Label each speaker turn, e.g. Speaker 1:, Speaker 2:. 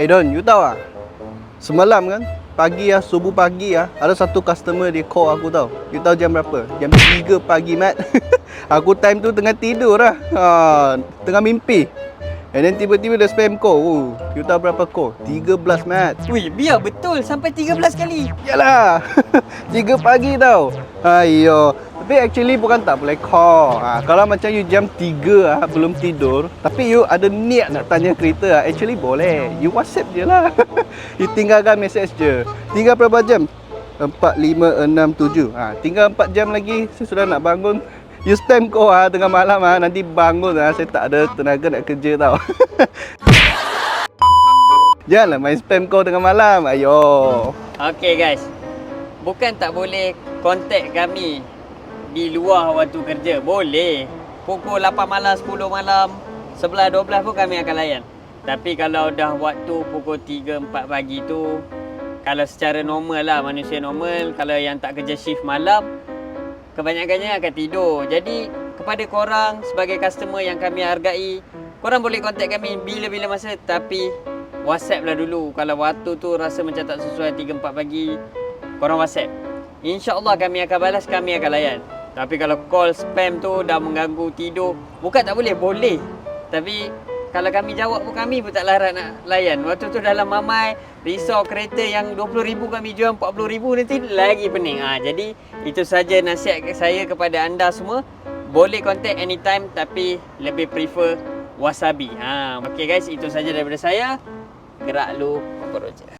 Speaker 1: Don, you tahu ah? Semalam kan, pagi ah, subuh pagi ah, ada satu customer dia call aku tau. You tahu jam berapa? Jam 3 pagi, Mat. Aku time tu tengah tidur lah. Tengah mimpi. And then tiba-tiba dia spam call. You tahu berapa call? 13, Mat.
Speaker 2: Wih, biar betul sampai 13 kali.
Speaker 1: Yalah. 3 pagi tau. Ayo. Tapi actually bukan tak boleh call. Kalau macam you jam 3 belum tidur, tapi you ada niat nak tanya kereta, actually boleh. You WhatsApp je lah. You tinggalkan message je. Tinggal berapa jam? 4, 5, 6, 7. Tinggal 4 jam lagi, saya sudah nak bangun. You spam call tengah malam nanti bangun saya tak ada tenaga nak kerja tau. Janganlah main spam call tengah malam. Ayo.
Speaker 2: Okay guys, bukan tak boleh contact kami di luar waktu kerja. Boleh. Pukul 8 malam, 10 malam, 11, 12 pun kami akan layan. Tapi kalau dah waktu pukul 3, 4 pagi tu, kalau secara normal lah, manusia normal, kalau yang tak kerja shift malam, kebanyakannya akan tidur. Jadi kepada korang sebagai customer yang kami hargai, korang boleh contact kami bila-bila masa, tapi WhatsApp lah dulu. Kalau waktu tu rasa macam tak sesuai 3, 4 pagi, korang WhatsApp. InsyaAllah kami akan balas, kami akan layan. Tapi kalau call spam tu dah mengganggu tidur, bukan tak boleh, boleh. Tapi kalau kami jawab pun kami pun tak larat nak layan. Waktu tu dalam mamai risau kereta yang 20,000 kami jual 40,000 nanti lagi pening. Jadi itu saja nasihat saya kepada anda semua. Boleh contact anytime tapi lebih prefer wasabi. Okay guys, itu saja daripada saya. Gerak lu, Papa Roger.